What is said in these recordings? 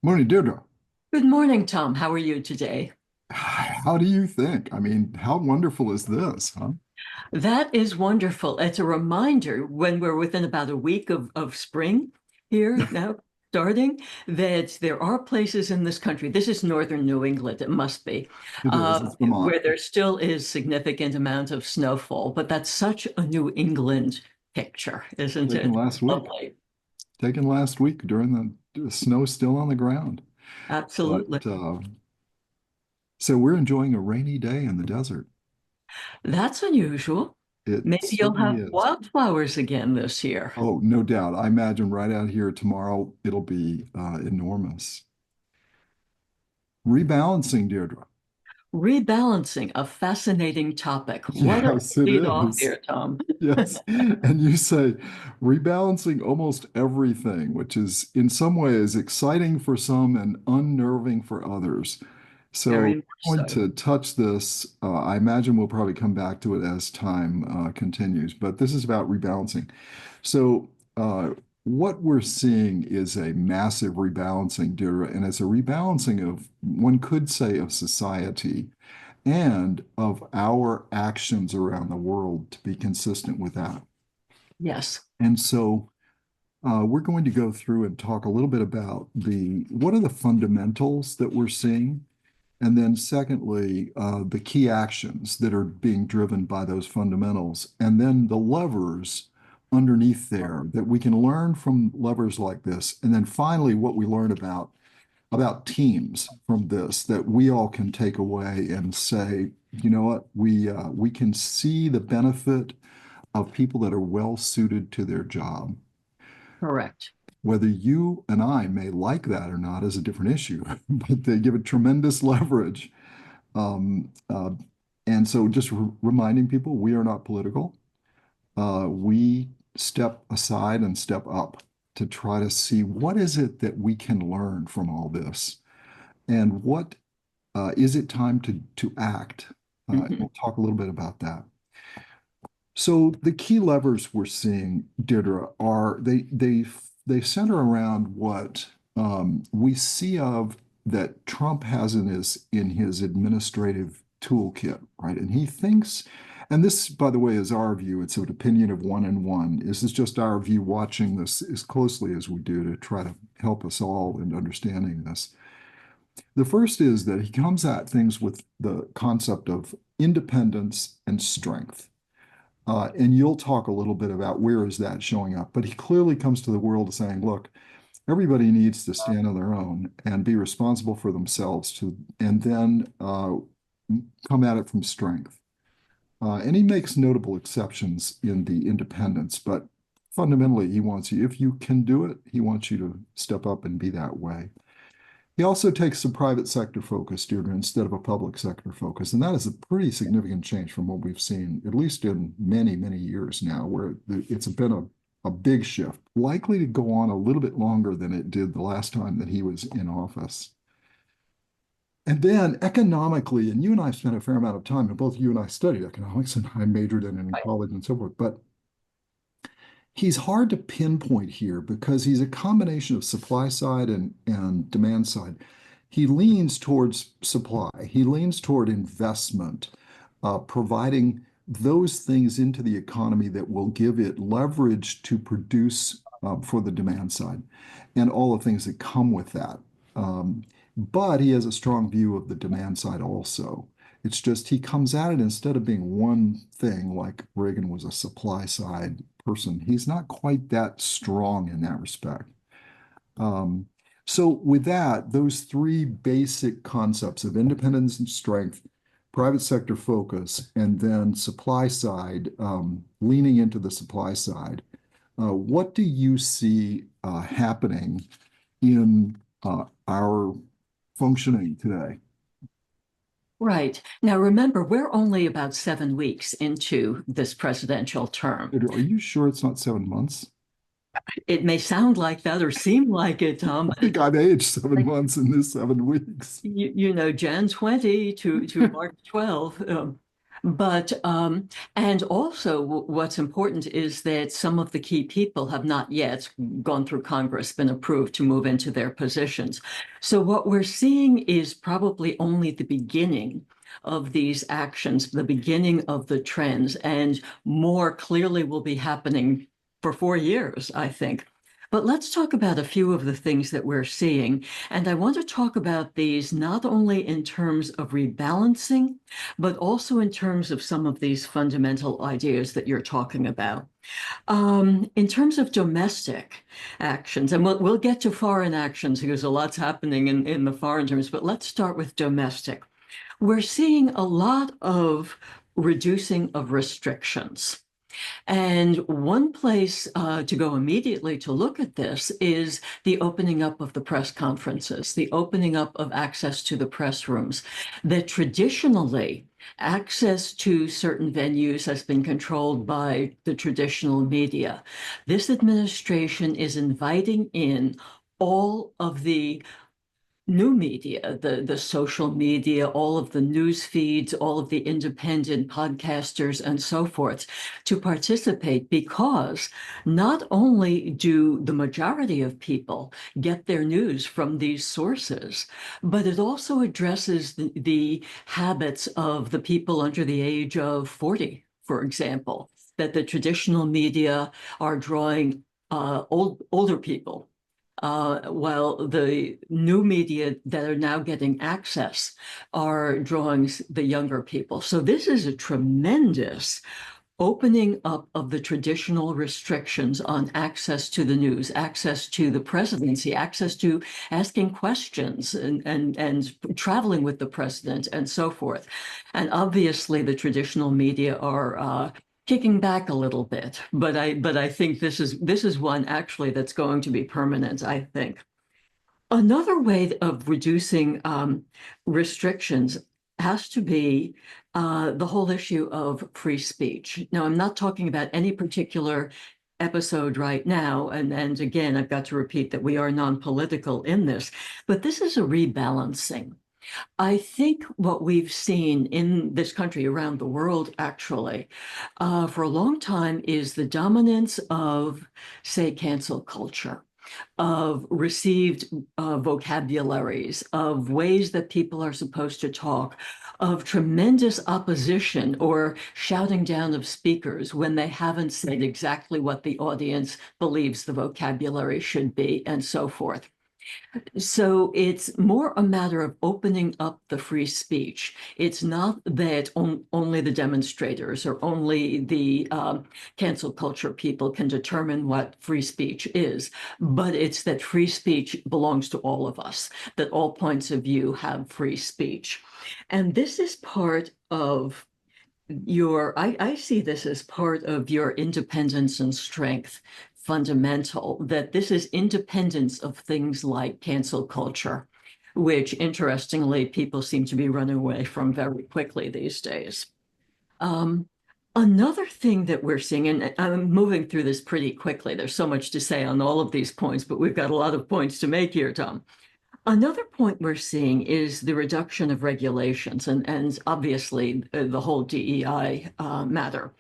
Morning, Deirdre. Good morning, Tom. How are you today? How do you think? I mean, how wonderful is this, huh? That is wonderful. It's a reminder when we're within about a week of spring here now, starting, that there are places in this country, this is northern New England, it must be, It is. It's Vermont. where there still is significant amount of snowfall, but that's such a New England picture, isn't Taken it? last week. Lovely. Taken last week during the snow still on the ground. But Absolutely. so we're enjoying a rainy day in the desert. That's unusual. It Maybe you'll certainly have is. wildflowers again this year. Oh, no doubt. I imagine right out here tomorrow it'll be enormous. Rebalancing, Deirdre. Rebalancing, a fascinating topic. What a Yes, it lead off is. here, Tom. Yes. And you say rebalancing almost everything, which is in some ways exciting for some and unnerving for others. So Very much we're going so. to touch this. I imagine we'll probably come back to it as time continues, but this is about rebalancing. So what we're seeing is a massive rebalancing, Deirdre, and it's a rebalancing of, one could say, of society and of our actions around the world to be consistent with that. Yes, And so we're going to go through and talk a little bit about the what are the fundamentals that we're seeing, and then secondly, the key actions that are being driven by those fundamentals, and then the levers underneath there that we can learn from levers like this, and then finally what we learn about teams from this that we all can take away and say, you know what, we can see the benefit of people that are well suited to their job. correct. Whether you and I may like that or not is a different issue, but they give it tremendous leverage. Um, uh, and so just reminding people, we are not political. We step aside and step up to try to see what is it that we can learn from all this and what is it time to act? Mhm. We'll talk a little bit about that. So the key levers we're seeing, Deirdre, are they center around what we see of that Trump has in his administrative toolkit, right? And he thinks, and this, by the way, is our view. It's an opinion of one and one. This is just our view watching this as closely as we do to try to help us all in understanding this. The first is that he comes at things with the concept of independence and strength. And you'll talk a little bit about where is that showing up. But he clearly comes to the world saying, look, everybody needs to stand on their own and be responsible for themselves and then come at it from strength. And he makes notable exceptions in the independence, but fundamentally, he wants you, if you can do it, he wants you to step up and be that way. He also takes a private sector focus, Deirdre, instead of a public sector focus. And that is a pretty significant change from what we've seen, at least in many, many years now, where it's been a big shift, likely to go on a little bit longer than it did the last time that he was in office. And then economically, and you and I spent a fair amount of time, and both you and I studied economics, and I majored in it in Right. college and so forth, but he's hard to pinpoint here because he's a combination of supply side and demand side. He leans towards supply. He leans toward investment, providing those things into the economy that will give it leverage to produce for the demand side and all the things that come with that. But he has a strong view of the demand side also. It's just he comes at it instead of being one thing like Reagan was a supply side person. He's not quite that strong in that respect. Um, so with that, those three basic concepts of independence and strength, private sector focus, and then supply side, leaning into the supply side, what do you see happening in our functioning today? Right. Now, remember, we're only about 7 weeks into this presidential term. Are you sure it's not 7 months? It may sound like that or seem like it, Tom, I but think I've aged 7 months in this 7 weeks. Jan 20 to March 12. And also, what's important is that some of the key people have not yet gone through Congress, been approved to move into their positions. So what we're seeing is probably only the beginning of these actions, the beginning of the trends, and more clearly will be happening for 4 years, I think. But let's talk about a few of the things that we're seeing. And I want to talk about these not only in terms of rebalancing, but also in terms of some of these fundamental ideas that you're talking about. In terms of domestic actions, and we'll get to foreign actions because a lot's happening in the foreign terms, but let's start with domestic. We're seeing a lot of reducing of restrictions. And one place to go immediately to look at this is the opening up of the press conferences, the opening up of access to the press rooms, that traditionally access to certain venues has been controlled by the traditional media. This administration is inviting in all of the new media, the social media, all of the news feeds, all of the independent podcasters and so forth to participate because not only do the majority of people get their news from these sources, but it also addresses the habits of the people under the age of 40, for example, that the traditional media are drawing older people while the new media that are now getting access are drawing the younger people. So this is a tremendous opening up of the traditional restrictions on access to the news, access to the presidency, access to asking questions and traveling with the president and so forth. And obviously the traditional media are kicking back a little bit, but I think this is one actually that's going to be permanent, I think. Another way of reducing restrictions has to be the whole issue of free speech. Now, I'm not talking about any particular episode right now, and again, I've got to repeat that we are non-political in this, but this is a rebalancing. I think what we've seen in this country, around the world, actually, for a long time is the dominance of, say, cancel culture, of received vocabularies, of ways that people are supposed to talk, of tremendous opposition or shouting down of speakers when they haven't said exactly what the audience believes the vocabulary should be, and so forth. So it's more a matter of opening up the free speech. It's not that only the demonstrators or only the cancel culture people can determine what free speech is, but it's that free speech belongs to all of us, that all points of view have free speech. And this is part of I see this as part of your independence and strength, fundamental, that this is independence of things like cancel culture, which interestingly, people seem to be running away from very quickly these days. Um, Another thing that we're seeing, and I'm moving through this pretty quickly, there's so much to say on all of these points, but we've got a lot of points to make here, Tom. Another point we're seeing is the reduction of regulations, and obviously the whole DEI matter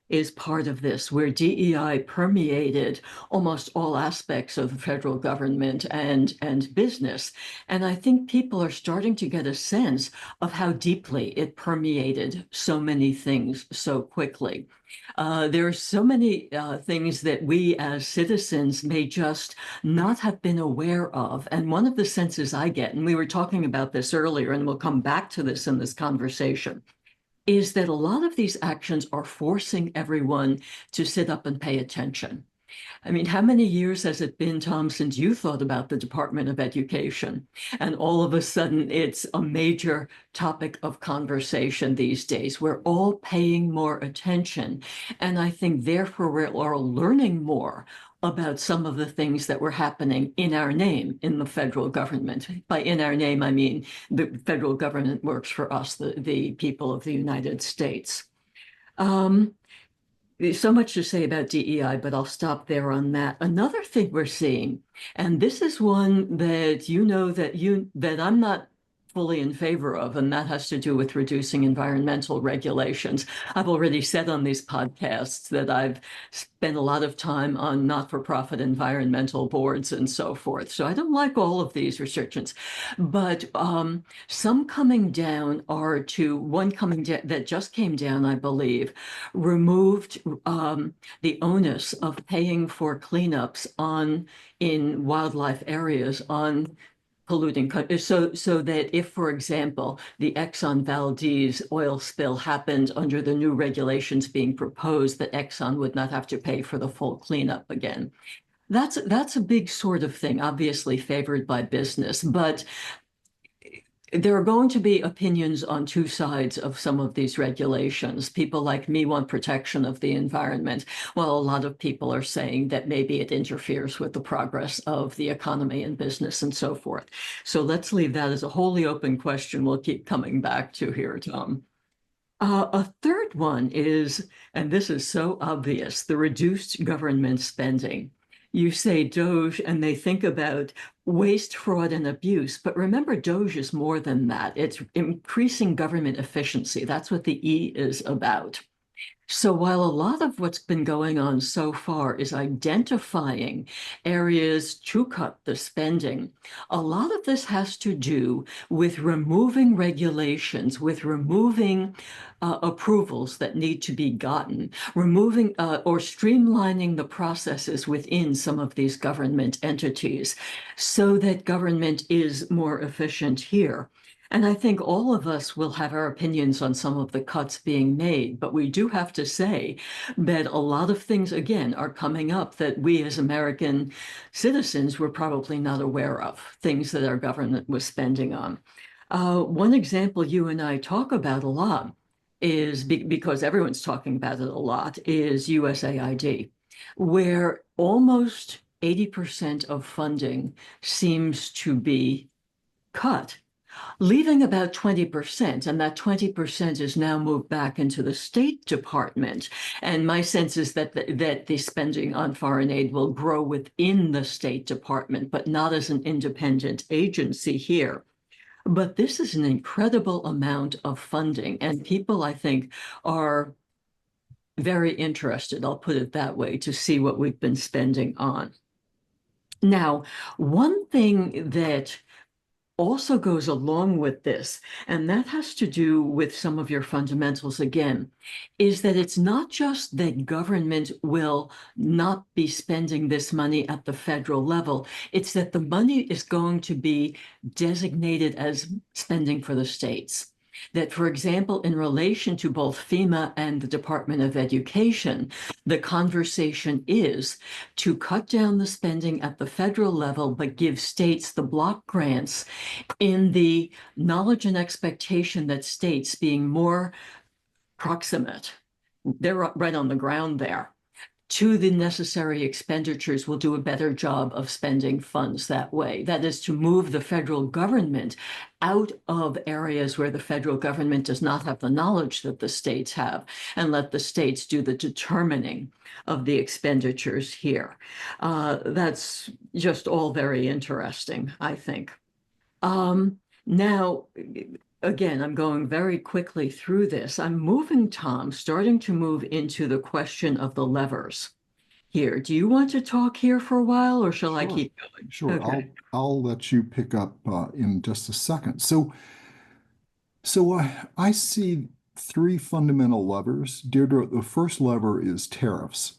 is part of this, where DEI permeated almost all aspects of the federal government and business. And I think people are starting to get a sense of how deeply it permeated so many things so quickly. There are so many things that we as citizens may just not have been aware of. And one of the senses I get, and we were talking about this earlier, and we'll come back to this in this conversation, is that a lot of these actions are forcing everyone to sit up and pay attention. I mean, how many years has it been, Tom, since you thought about the Department of Education? And all of a sudden, it's a major topic of conversation these days. We're all paying more attention. And I think, therefore, we're all learning more about some of the things that were happening in our name in the federal government. By in our name, I mean the federal government works for us, the people of the United States. Um, there's so much to say about DEI, but I'll stop there on that. Another thing we're seeing, and this is one that you know that I'm not fully in favor of, and that has to do with reducing environmental regulations. I've already said on these podcasts that I've spent a lot of time on not-for-profit environmental boards and so forth. So I don't like all of these restrictions, but some coming down are to one coming down that just came down, I believe, removed the onus of paying for cleanups on in wildlife areas on polluting so that if, for example, the Exxon Valdez oil spill happened under the new regulations being proposed, that Exxon would not have to pay for the full cleanup again. That's a big sort of thing, obviously favored by business, but there are going to be opinions on two sides of some of these regulations. People like me want protection of the environment, while a lot of people are saying that maybe it interferes with the progress of the economy and business and so forth. So let's leave that as a wholly open question we'll keep coming back to here, Tom. A third one is, and this is so obvious, the reduced government spending. You say Doge, and they think about waste, fraud, and abuse. But remember, Doge is more than that. It's increasing government efficiency. That's what the E is about. So while a lot of what's been going on so far is identifying areas to cut the spending, a lot of this has to do with removing regulations, with removing approvals that need to be gotten, removing or streamlining the processes within some of these government entities so that government is more efficient here. And I think all of us will have our opinions on some of the cuts being made, but we do have to say that a lot of things, again, are coming up that we as American citizens were probably not aware of, things that our government was spending on. One example you and I talk about a lot is because everyone's talking about it a lot is USAID, where almost 80% of funding seems to be cut, leaving about 20%, and that 20% is now moved back into the State Department. And my sense is that the spending on foreign aid will grow within the State Department, but not as an independent agency here. But this is an incredible amount of funding, and people, I think, are very interested, I'll put it that way, to see what we've been spending on. Now, one thing that also goes along with this, and that has to do with some of your fundamentals again, is that it's not just that government will not be spending this money at the federal level, it's that the money is going to be designated as spending for the states. That, for example, in relation to both FEMA and the Department of Education, the conversation is to cut down the spending at the federal level, but give states the block grants in the knowledge and expectation that states being more proximate, they're right on the ground there, to the necessary expenditures will do a better job of spending funds that way. That is to move the federal government out of areas where the federal government does not have the knowledge that the states have and let the states do the determining of the expenditures here. That's just all very interesting, I think. Now, again, I'm going very quickly through this. I'm moving, Tom, starting to move into the question of the levers here. Do you want to talk here for a while, or shall I Sure. keep going? Sure. Okay. I'll let you pick up in just a second. So I see three fundamental levers. Deirdre, the first lever is tariffs.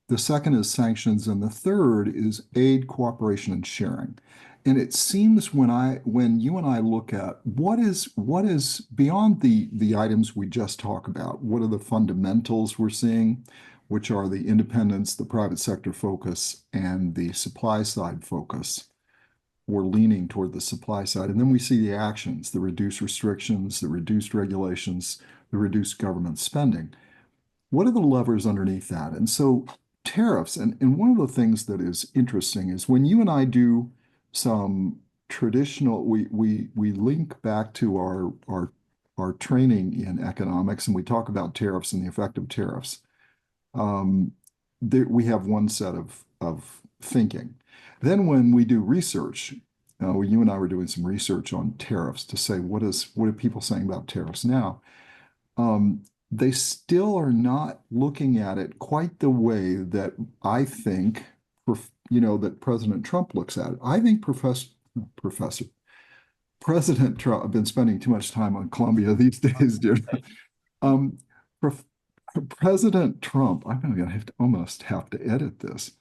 The second is sanctions, and the third is aid, cooperation, and sharing. And it seems when you and I look at what is beyond the items we just talked about, what are the fundamentals we're seeing, which are the independence, the private sector focus, and the supply side focus. We're leaning toward the supply side. And then we see the actions, the reduced restrictions, the reduced regulations, the reduced government spending. What are the levers underneath that? And so tariffs, and one of the things that is interesting is when you and I do some traditional, we link back to our training in economics and we talk about tariffs and the effect of tariffs. We have one set of thinking. Then when we do research, you and I were doing some research on tariffs to say what are people saying about tariffs now? They still are not looking at it quite the way that I think, that President Trump looks at it. I think Professor President Trump. I've been spending too much time on Columbia these days, dear. Um, Prof- President Trump. I'm going to have to almost have to edit this.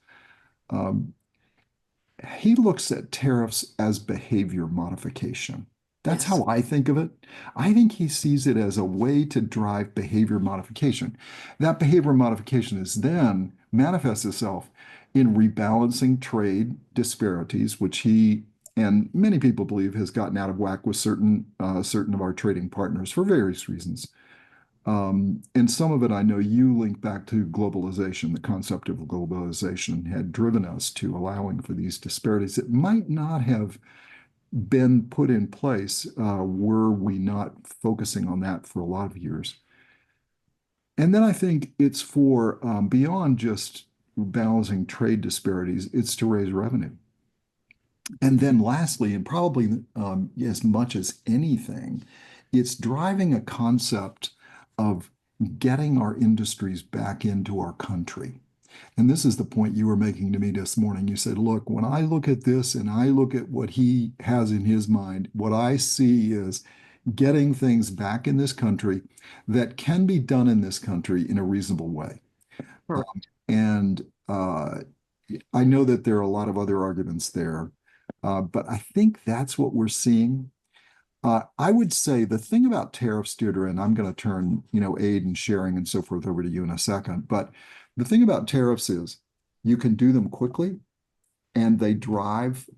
Um, he looks at tariffs as behavior modification. That's Yes. how I think of it. I think he sees it as a way to drive behavior modification. That behavior modification is then manifests itself in rebalancing trade disparities, which he and many people believe has gotten out of whack with certain of our trading partners for various reasons. And some of it I know you link back to globalization. The concept of globalization had driven us to allowing for these disparities that might not have been put in place were we not focusing on that for a lot of years. And then I think it's for beyond just balancing trade disparities, it's to raise revenue. And then lastly, and probably as much as anything, it's driving a concept of getting our industries back into our country. And this is the point you were making to me this morning. You said, look, when I look at this and I look at what he has in his mind, what I see is getting things back in this country that can be done in this country in a reasonable way. And I know that there are a lot of other arguments there, but I think that's what we're seeing. I would say the thing about tariffs, Deirdre, and I'm going to turn, aid and sharing and so forth over to you in a second. But the thing about tariffs is you can do them quickly and they drive,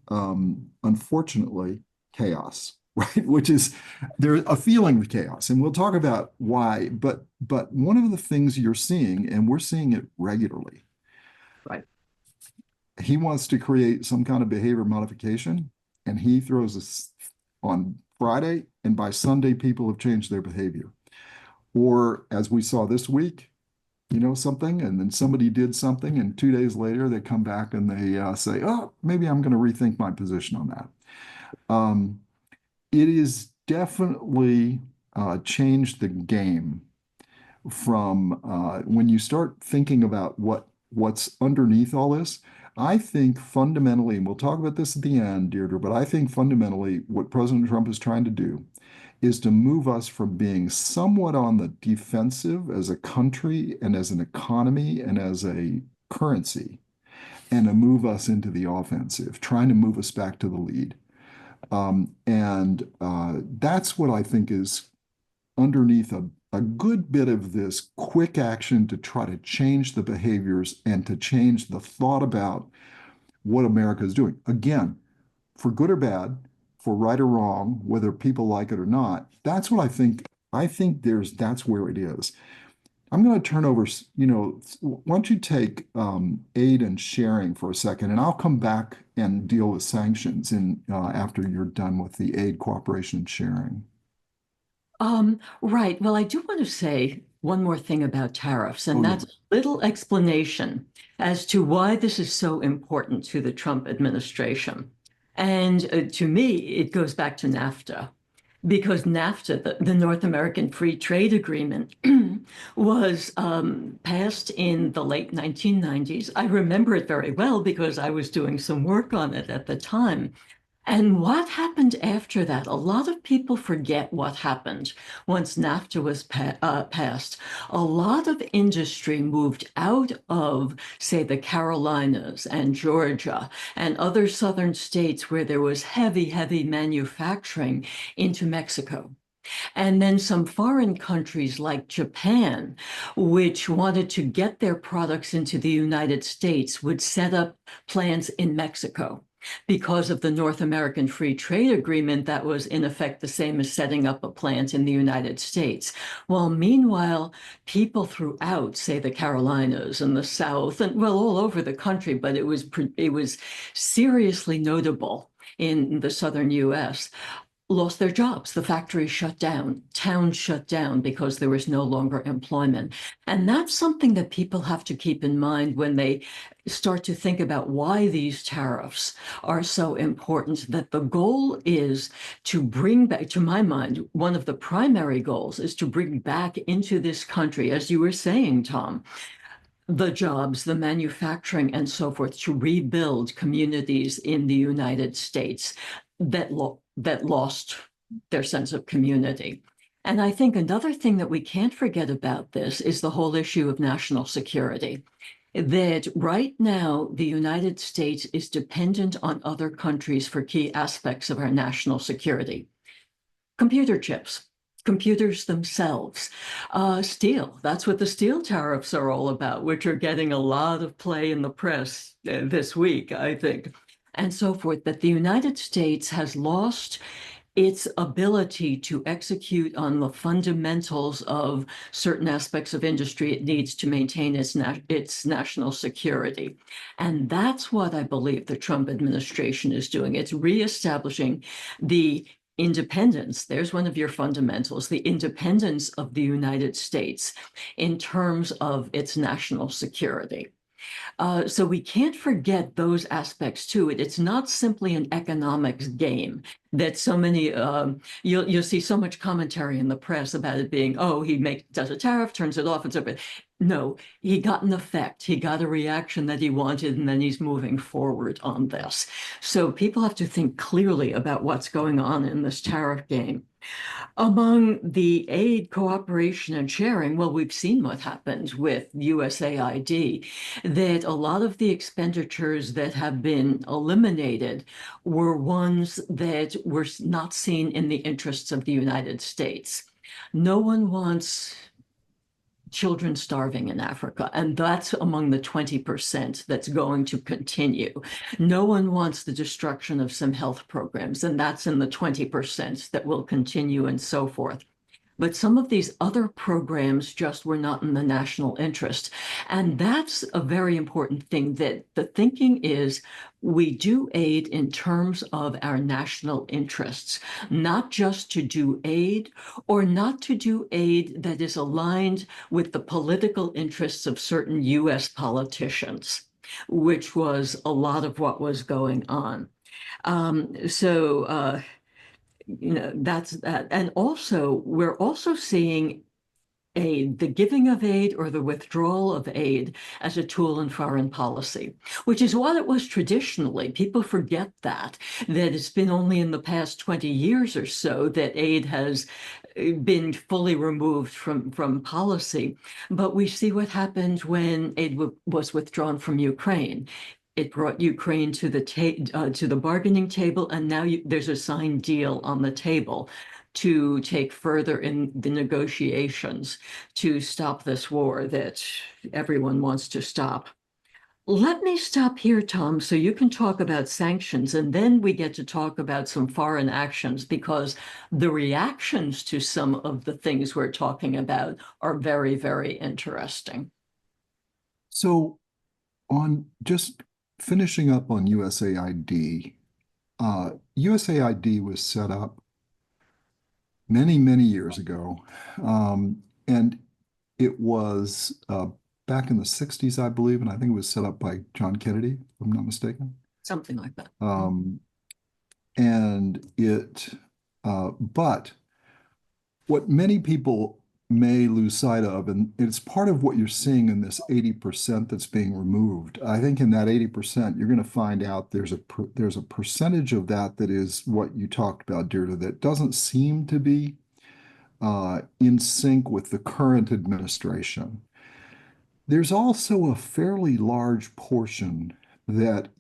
unfortunately, chaos, right? Which is there's a feeling of chaos. And we'll talk about why. But one of the things you're seeing, and we're seeing it regularly, Right. he wants to create some kind of behavior modification and he throws us on Friday, and by Sunday, people have changed their behavior. Or as we saw this week, something, and then somebody did something, and 2 days later, they come back and they say, oh, maybe I'm going to rethink my position on that. Um, it is definitely changed the game from when you start thinking about what's underneath all this. I think fundamentally, and we'll talk about this at the end, Deirdre, but I think fundamentally what President Trump is trying to do is to move us from being somewhat on the defensive as a country and as an economy and as a currency, and to move us into the offensive, trying to move us back to the lead. And that's what I think is underneath a good bit of this quick action to try to change the behaviors and to change the thought about what America is doing. Again, for good or bad, for right or wrong, whether people like it or not, that's what I think. I think that's where it is. I'm going to turn over, why don't you take aid and sharing for a second, and I'll come back and deal with sanctions after you're done with the aid, cooperation, and sharing. Right. Well, I do want to say one more thing about tariffs, Oh, and yeah. that's a little explanation as to why this is so important to the Trump administration. And to me, it goes back to NAFTA, because NAFTA, the North American Free Trade Agreement, was passed in the late 1990s. I remember it very well because I was doing some work on it at the time. And what happened after that? A lot of people forget what happened once NAFTA was passed. A lot of industry moved out of, say, the Carolinas and Georgia and other southern states where there was heavy, heavy manufacturing into Mexico. And then some foreign countries like Japan, which wanted to get their products into the United States, would set up plants in Mexico because of the North American Free Trade Agreement that was in effect the same as setting up a plant in the United States. Well, meanwhile, people throughout, say the Carolinas and the South, and well, all over the country, but it was seriously notable in the southern US, lost their jobs. The factories shut down, towns shut down because there was no longer employment. And that's something that people have to keep in mind when they start to think about why these tariffs are so important, that the goal is to bring back, to my mind, one of the primary goals is to bring back into this country, as you were saying, Tom, the jobs, the manufacturing, and so forth, to rebuild communities in the United States that lost their sense of community. And I think another thing that we can't forget about this is the whole issue of national security. That right now, the United States is dependent on other countries for key aspects of our national security. Computer chips, computers themselves, steel. That's what the steel tariffs are all about, which are getting a lot of play in the press this week, I think, and so forth. That the United States has lost its ability to execute on the fundamentals of certain aspects of industry it needs to maintain its national security. And that's what I believe the Trump administration is doing. It's reestablishing the independence. There's one of your fundamentals, the independence of the United States in terms of its national security. So we can't forget those aspects to it. It's not simply an economics game that so many, you'll see so much commentary in the press about it being, oh, does a tariff, turns it off, and so forth. No, he got an effect. He got a reaction that he wanted, and then he's moving forward on this. So people have to think clearly about what's going on in this tariff game. Among the aid, cooperation, and sharing, well, we've seen what happened with USAID, that a lot of the expenditures that have been eliminated were ones that were not seen in the interests of the United States. No one wants children starving in Africa, and that's among the 20% that's going to continue. No one wants the destruction of some health programs, and that's in the 20% that will continue, and so forth. But some of these other programs just were not in the national interest. And that's a very important thing, that the thinking is we do aid in terms of our national interests, not just to do aid or not to do aid that is aligned with the political interests of certain US politicians, which was a lot of what was going on. That's that. And also, we're also seeing the giving of aid or the withdrawal of aid as a tool in foreign policy, which is what it was traditionally. People forget that it's been only in the past 20 years or so that aid has been fully removed from policy. But we see what happened when aid was withdrawn from Ukraine. It brought Ukraine to the bargaining table, and now there's a signed deal on the table to take further in the negotiations to stop this war that everyone wants to stop. Let me stop here, Tom, so you can talk about sanctions, and then we get to talk about some foreign actions, because the reactions to some of the things we're talking about are very, very interesting. So on just finishing up on USAID, USAID was set up many, many years ago. And it was back in the 60s, I believe, and I think it was set up by John Kennedy, if I'm not mistaken. Something like that. And but what many people may lose sight of, and it's part of what you're seeing in this 80% that's being removed. I think in that 80%, you're going to find out there's a percentage of that that is what you talked about, Deirdre, that doesn't seem to be in sync with the current administration. There's also a fairly large portion that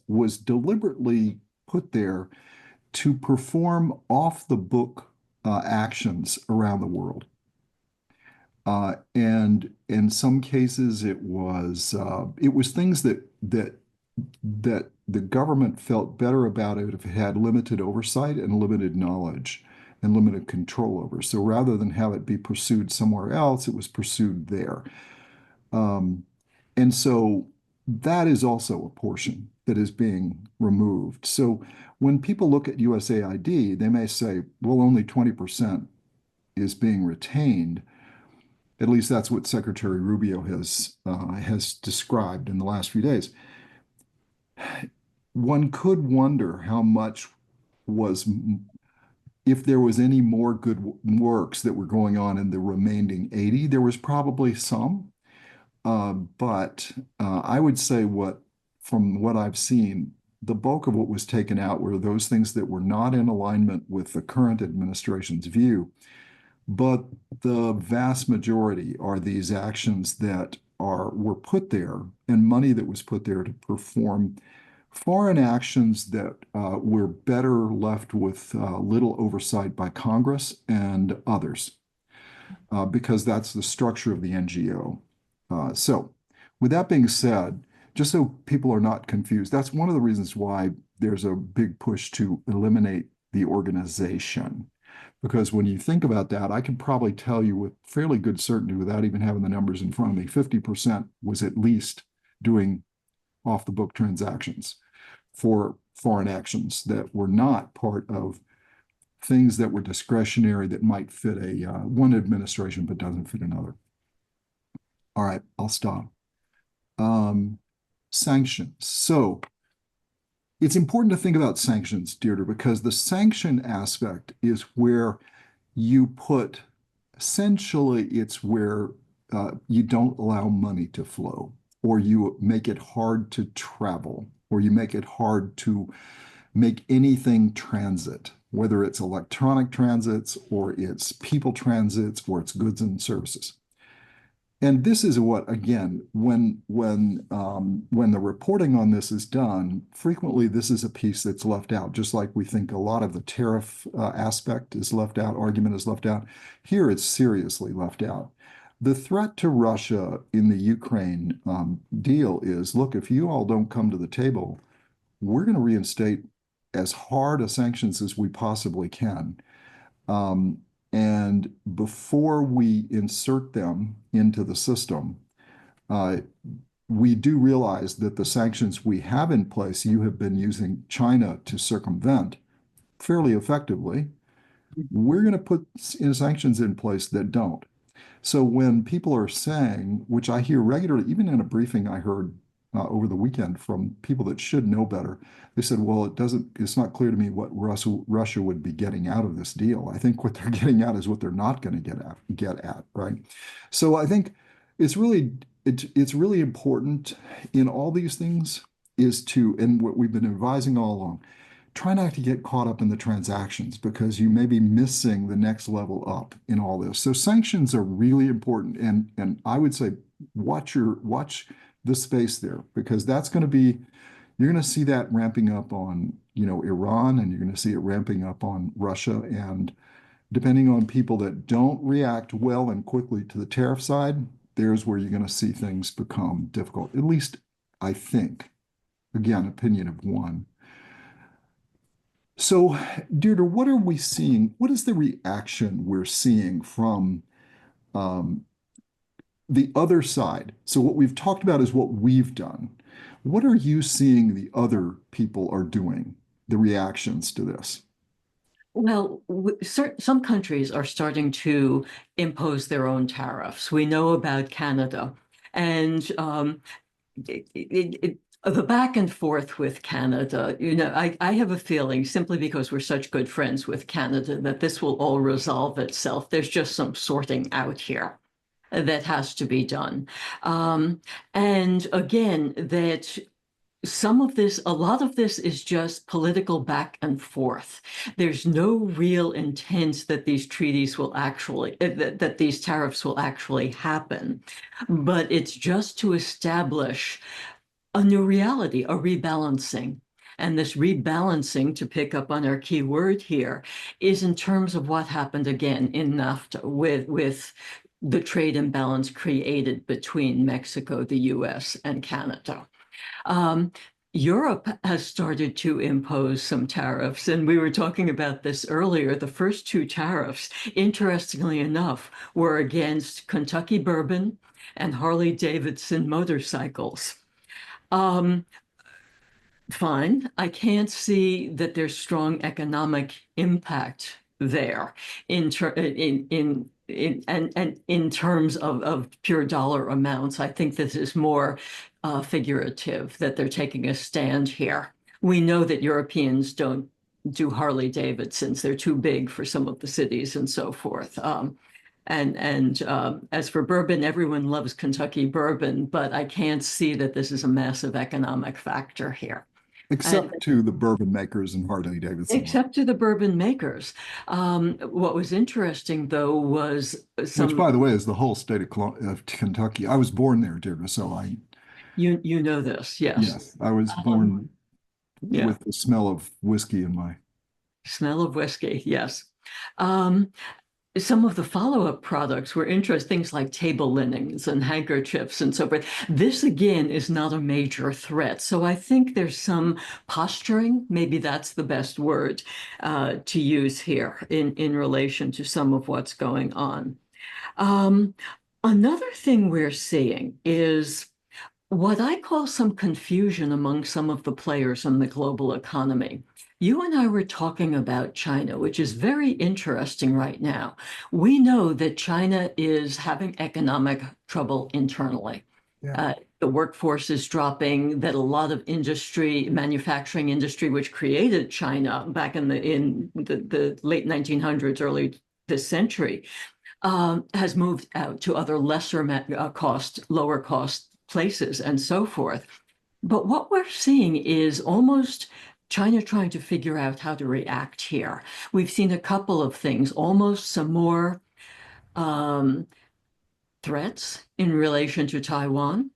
was deliberately put there to perform off the book actions around the world. And in some cases, it was things that the government felt better about it if it had limited oversight and limited knowledge and limited control over. So rather than have it be pursued somewhere else, it was pursued there. And so that is also a portion. that is being removed. So when people look at USAID, they may say, well, only 20% is being retained. At least that's what Secretary Rubio has described in the last few days. One could wonder how much was, if there was any more good works that were going on in the remaining 80. There was probably some, but I would say from what I've seen, the bulk of what was taken out were those things that were not in alignment with the current administration's view. But the vast majority are these actions that were put there and money that was put there to perform foreign actions that were better left with little oversight by Congress and others, because that's the structure of the NGO. So, with that being said, just so people are not confused, that's one of the reasons why there's a big push to eliminate the organization. Because when you think about that, I can probably tell you with fairly good certainty, without even having the numbers in front of me, 50% was at least doing off the book transactions for foreign actions that were not part of things that were discretionary that might fit a one administration but doesn't fit another. All right, I'll stop. Um, Sanctions. So it's important to think about sanctions, Deirdre, because the sanction aspect is where you put, essentially, it's where you don't allow money to flow, or you make it hard to travel, or you make it hard to make anything transit, whether it's electronic transits, or it's people transits, or it's goods and services. And this is what, again, when the reporting on this is done, frequently this is a piece that's left out, just like we think a lot of the tariff aspect is left out, argument is left out. Here it's seriously left out. The threat to Russia in the Ukraine deal is, look, if you all don't come to the table, we're going to reinstate as hard a sanctions as we possibly can. Um, and before we insert them into the system, uh, we do realize that the sanctions we have in place, you have been using China to circumvent fairly effectively. We're going to put sanctions in place that don't. So when people are saying, which I hear regularly, even in a briefing I heard over the weekend from people that should know better, they said, well, it's not clear to me what Russia would be getting out of this deal. I think what they're getting at is what they're not going to get at, right? So I think it's really important in all these things is to, and what we've been advising all along, try not to get caught up in the transactions because you may be missing the next level up in all this. So sanctions are really important, and I would say watch the space there, because that's going to be, you're going to see that ramping up on Iran, and you're going to see it ramping up on Russia, and depending on people that don't react well and quickly to the tariff side, there's where you're going to see things become difficult. At least I think, again, opinion of one. So, Deirdre, what are we seeing? What is the reaction we're seeing from um, the other side? So, what we've talked about is what we've done. What are you seeing the other people are doing, the reactions to this? Well, some countries are starting to impose their own tariffs. We know about Canada, and the back and forth with Canada, I have a feeling, simply because we're such good friends with Canada, that this will all resolve itself. There's just some sorting out here that has to be done. And again, that a lot of this is just political back and forth. There's no real intent that these treaties will actually, that these tariffs will actually happen. But it's just to establish a new reality, a rebalancing. And this rebalancing, to pick up on our key word here, is in terms of what happened again in NAFTA with the trade imbalance created between Mexico, the US, and Canada. Um, Europe has started to impose some tariffs, and we were talking about this earlier. The first two tariffs, interestingly enough, were against Kentucky bourbon and Harley Davidson motorcycles. Um, Fine. I can't see that there's strong economic impact there and in terms of pure dollar amounts. I think this is more figurative that they're taking a stand here. We know that Europeans don't do Harley Davidsons. They're too big for some of the cities and so forth. And as for bourbon, everyone loves Kentucky bourbon, but I can't see that this is a massive economic factor here. And Except to the bourbon makers and Harley Davidson, except to the bourbon makers. What was interesting, though, was which, some, by the way, is the whole state of Kentucky. I was born there, Deirdre, so you know this, yes. yes, I was Um, born yeah, with the smell of whiskey in my. smell of whiskey, yes. Um, some of the follow-up products were interesting, things like table linens and handkerchiefs and so forth. This again is not a major threat. So I think there's some posturing, maybe that's the best word to use here in relation to some of what's going on. Um, Another thing we're seeing is what I call some confusion among some of the players in the global economy. You and I were talking about China, which is very interesting right now. We know that China is having economic trouble internally. Yeah. The workforce is dropping, that a lot of industry, manufacturing industry, which created China back in the late 1900s, early this century, has moved out to other lower cost places and so forth. But what we're seeing is almost China trying to figure out how to react here. We've seen a couple of things, almost some more um, threats in relation to Taiwan.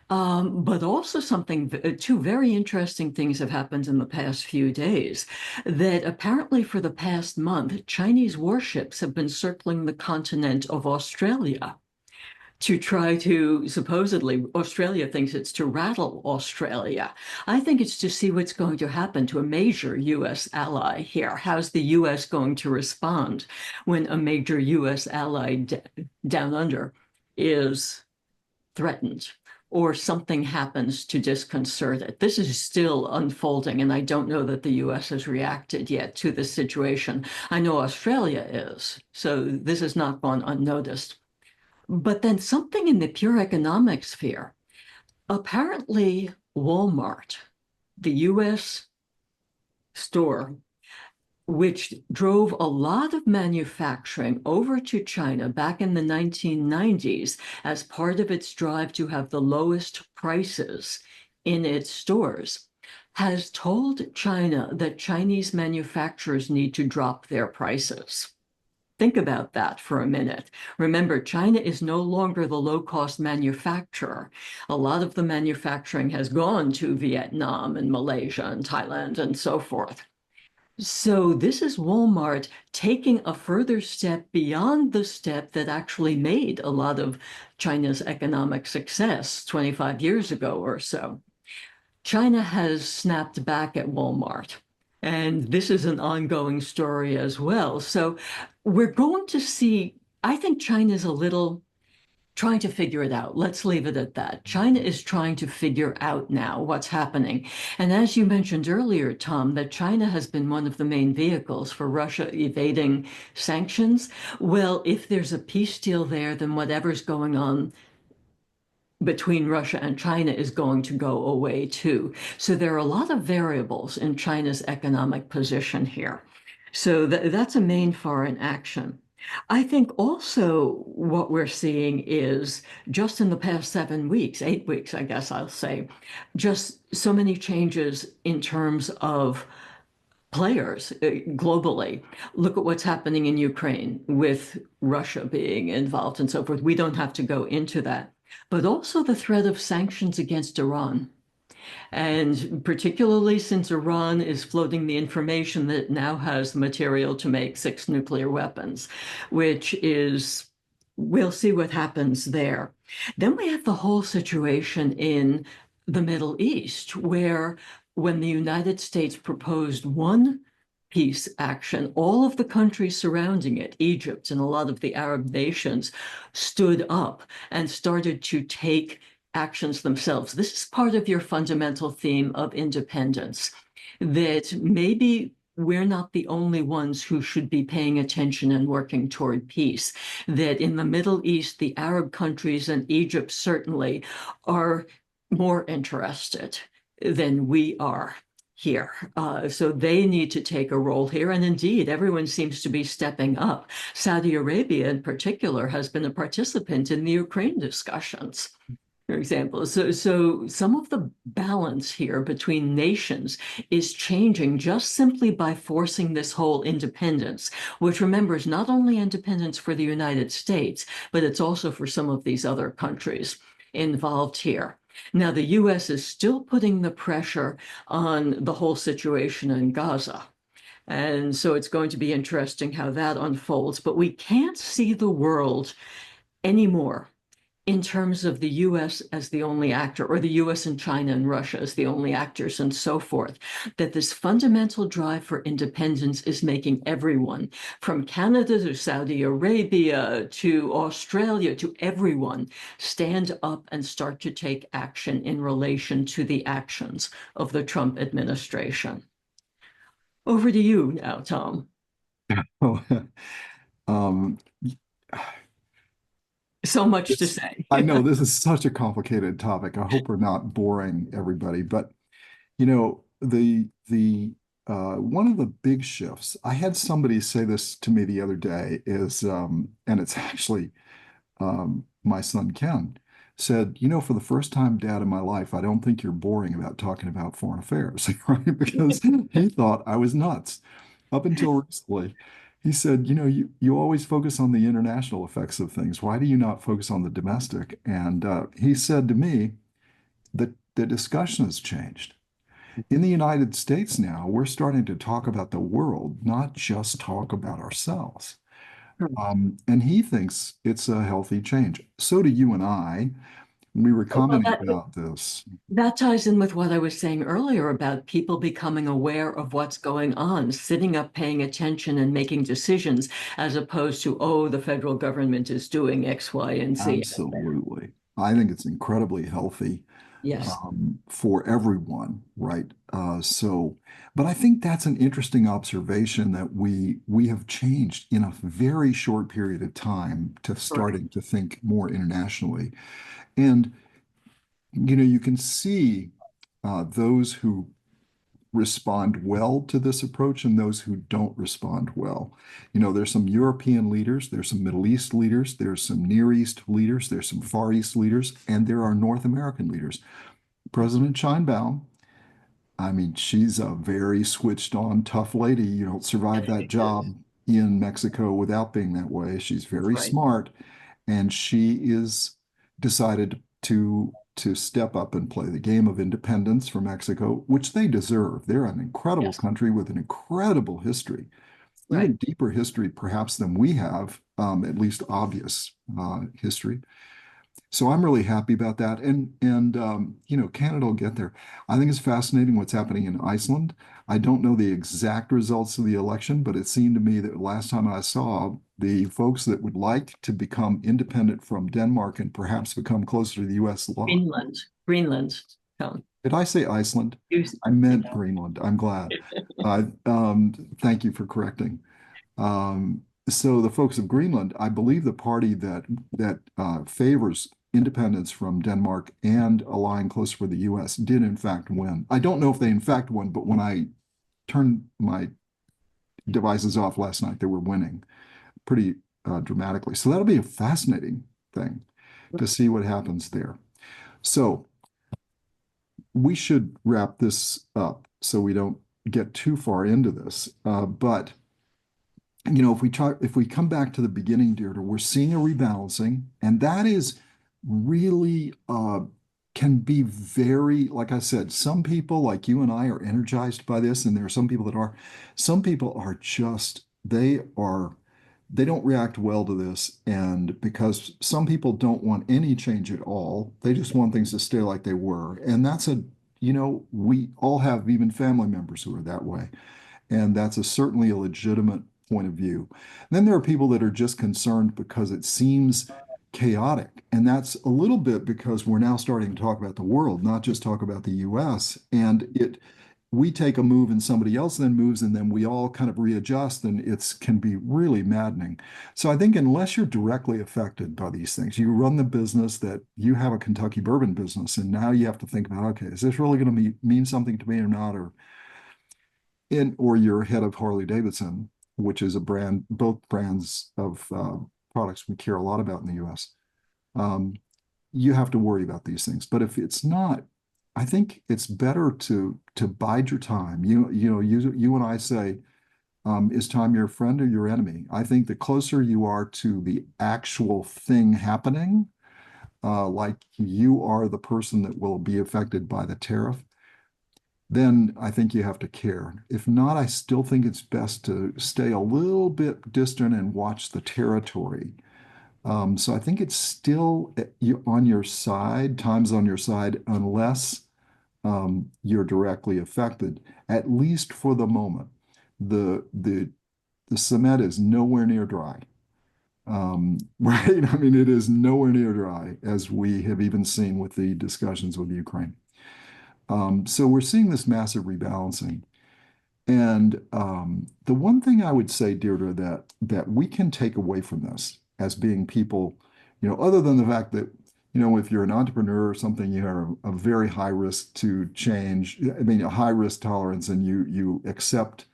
But also two very interesting things have happened in the past few days. That apparently for the past month, Chinese warships have been circling the continent of Australia to try to, supposedly, Australia thinks it's to rattle Australia. I think it's to see what's going to happen to a major US ally here. How's the US going to respond when a major US ally down under is threatened or something happens to disconcert it? This is still unfolding, and I don't know that the US has reacted yet to this situation. I know Australia is, so this has not gone unnoticed. But then something in the pure economic sphere, apparently Walmart, the US store, which drove a lot of manufacturing over to China back in the 1990s as part of its drive to have the lowest prices in its stores, has told China that Chinese manufacturers need to drop their prices. Think about that for a minute. Remember, China is no longer the low-cost manufacturer. A lot of the manufacturing has gone to Vietnam and Malaysia and Thailand and so forth. So this is Walmart taking a further step beyond the step that actually made a lot of China's economic success 25 years ago or so. China has snapped back at Walmart. And this is an ongoing story as well. So we're going to see, I think China's a little trying to figure it out. Let's leave it at that. China is trying to figure out now what's happening. And as you mentioned earlier, Tom, that China has been one of the main vehicles for Russia evading sanctions. Well, if there's a peace deal there, then whatever's going on between Russia and China is going to go away too. So there are a lot of variables in China's economic position here. So that's a main foreign action. I think also what we're seeing is just in the past 7 weeks, 8 weeks, I guess I'll say, just so many changes in terms of players globally. Look at what's happening in Ukraine with Russia being involved and so forth. We don't have to go into that. But also the threat of sanctions against Iran. And particularly since Iran is floating the information that it now has the material to make 6 nuclear weapons, which is, we'll see what happens there. Then we have the whole situation in the Middle East, where when the United States proposed one peace action, all of the countries surrounding it, Egypt and a lot of the Arab nations, stood up and started to take actions themselves. This is part of your fundamental theme of independence, that maybe we're not the only ones who should be paying attention and working toward peace, that in the Middle East, the Arab countries and Egypt certainly are more interested than we are here. So they need to take a role here. And indeed, everyone seems to be stepping up. Saudi Arabia, in particular, has been a participant in the Ukraine discussions, for example. So some of the balance here between nations is changing just simply by forcing this whole independence, which remember is not only independence for the United States, but it's also for some of these other countries involved here. Now, the US is still putting the pressure on the whole situation in Gaza. And so it's going to be interesting how that unfolds. But we can't see the world anymore in terms of the US as the only actor, or the US and China and Russia as the only actors, and so forth, that this fundamental drive for independence is making everyone, from Canada to Saudi Arabia to Australia to everyone, stand up and start to take action in relation to the actions of the Trump administration. Over to you now, Tom. Oh, um, So much to it's, say. I know this is such a complicated topic. I hope we're not boring everybody, but you know, the one of the big shifts, I had somebody say this to me the other day is, and it's actually my son Ken said, for the first time, Dad, in my life, I don't think you're boring about talking about foreign affairs, right? Because he thought I was nuts. Up until recently, he said, you always focus on the international effects of things. Why do you not focus on the domestic? And he said to me that the discussion has changed. In the United States now, we're starting to talk about the world, not just talk about ourselves. And he thinks it's a healthy change. So do you and I. We were Well, commenting about this. that ties in with what I was saying earlier about people becoming aware of what's going on, sitting up, paying attention, and making decisions, as opposed to, oh, the federal government is doing X, Y, and Z. Absolutely. I think it's incredibly healthy Yes, for everyone, right? But I think that's an interesting observation that we have changed in a very short period of time to correct. starting to think more internationally. And you can see those who respond well to this approach and those who don't respond well. There's some European leaders, there's some Middle East leaders, there's some Near East leaders, there's some Far East leaders, and there are North American leaders. President Scheinbaum, I mean, she's a very switched on, tough lady. You don't survive Yes, that it is. job in Mexico without being that way. She's That's very right. smart, and she is decided to step up and play the game of independence for Mexico, which they deserve. They're an incredible Yes, country with an incredible history, even right. deeper history perhaps than we have, at least obvious history. So I'm really happy about that. And Canada will get there. I think it's fascinating what's happening in Iceland. I don't know the exact results of the election, but it seemed to me that last time I saw the folks that would like to become independent from Denmark and perhaps become closer to the US law. Greenland, Greenland, Tom. Did I say Iceland? You, I meant Greenland. I'm glad. Thank you for correcting. So the folks of Greenland, I believe the party that favors independence from Denmark and allying closer with the U.S. did in fact win. I don't know if they in fact won, but when I turned my devices off last night, they were winning pretty dramatically. So that'll be a fascinating thing to see what happens there. So we should wrap this up so we don't get too far into this. But if we come back to the beginning, Deirdre, we're seeing a rebalancing, and that is really can be very, like I said, some people like you and I are energized by this, and there are some people that are. Some people are just they don't react well to this, and because some people don't want any change at all, they just want things to stay like they were, and we all have even family members who are that way. And that's certainly a legitimate point of view. And then there are people that are just concerned because it seems chaotic. And that's a little bit because we're now starting to talk about the world, not just talk about the US. And we take a move and somebody else then moves and then we all kind of readjust and it's can be really maddening. So I think unless you're directly affected by these things, you run the business that you have a Kentucky bourbon business and now you have to think about, okay, is this really going to mean something to me or not? Or you're head of Harley Davidson, which is a brand, both brands of products we care a lot about in the US. Um, you have to worry about these things. But if it's not, I think it's better to bide your time. You and I say, is time your friend or your enemy? I think the closer you are to the actual thing happening, like you are the person that will be affected by the tariff, then I think you have to care. If not, I still think it's best to stay a little bit distant and watch the territory. So I think it's still on your side, time's on your side, unless you're directly affected, at least for the moment. The cement is nowhere near dry. Right? I mean, it is nowhere near dry, as we have even seen with the discussions with Ukraine. So we're seeing this massive rebalancing. And the one thing I would say, Deirdre, that we can take away from this as being people, other than the fact that, if you're an entrepreneur or something, you have a very high risk to change. I mean, a high risk tolerance, and you accept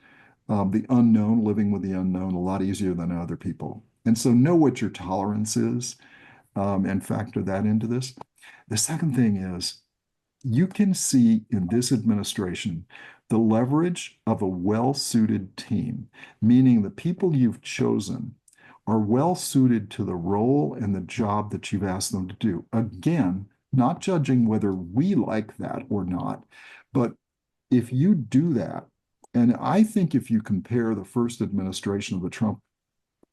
the unknown, living with the unknown, a lot easier than other people. And so know what your tolerance is, and factor that into this. The second thing is you can see in this administration the leverage of a well-suited team, meaning the people you've chosen are well suited to the role and the job that you've asked them to do. Again, not judging whether we like that or not, but if you do that, and I think if you compare the first administration of the Trump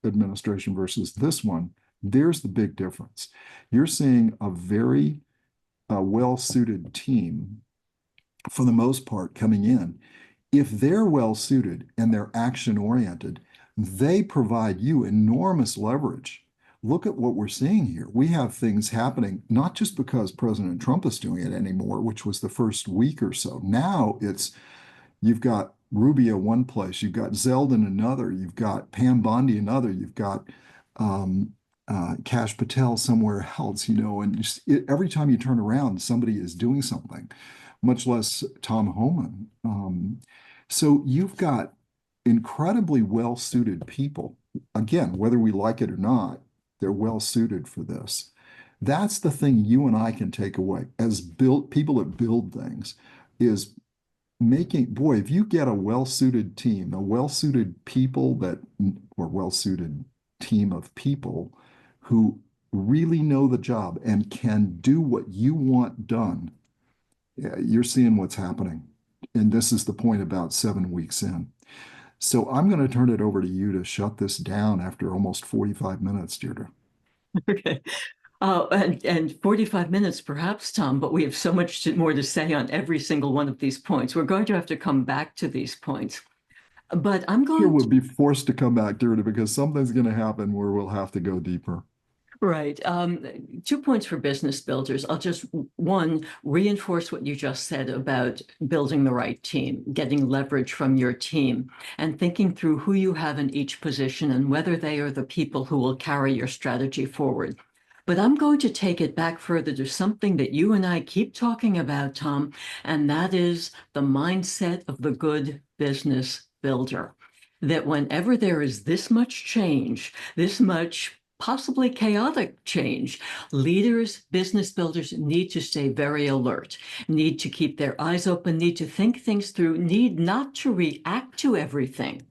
administration versus this one, there's the big difference. You're seeing a very well-suited team for the most part coming in. If they're well-suited and they're action-oriented, they provide you enormous leverage. Look at what we're seeing here. We have things happening, not just because President Trump is doing it anymore, which was the first week or so. Now you've got Rubio one place, you've got Zeldin another, you've got Pam Bondi another, you've got Kash Patel somewhere else, and every time you turn around, somebody is doing something, much less Tom Homan. So you've got incredibly well-suited people. Again, whether we like it or not, they're well-suited for this. That's the thing you and I can take away as people that build things is boy, if you get a well-suited team, a well-suited people or well-suited team of people who really know the job and can do what you want done, you're seeing what's happening. And this is the point about 7 weeks in. So I'm going to turn it over to you to shut this down after almost 45 minutes, Deirdre. Okay. And 45 minutes perhaps, Tom, but we have so much more to say on every single one of these points. We're going to have to come back to these points. But I'm Sure, going we'll to, be forced to come back, Deirdre, because something's going to happen where we'll have to go deeper. right. 2 points for business builders. I'll just, one, reinforce what you just said about building the right team, getting leverage from your team, and thinking through who you have in each position and whether they are the people who will carry your strategy forward. But I'm going to take it back further to something that you and I keep talking about, Tom, and that is the mindset of the good business builder. That whenever there is this much change, this much possibly chaotic change, leaders, business builders need to stay very alert, need to keep their eyes open, need to think things through, need not to react to everything.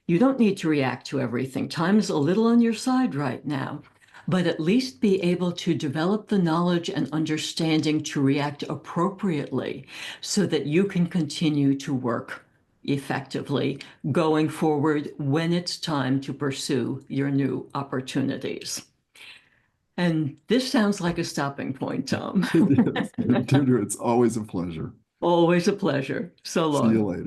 You don't need to react to everything. Time is a little on your side right now, but at least be able to develop the knowledge and understanding to react appropriately so that you can continue to work effectively going forward when it's time to pursue your new opportunities. And this sounds like a stopping point, Tom. It is. Deirdre, it's always a pleasure. Always a pleasure. So See you long. later.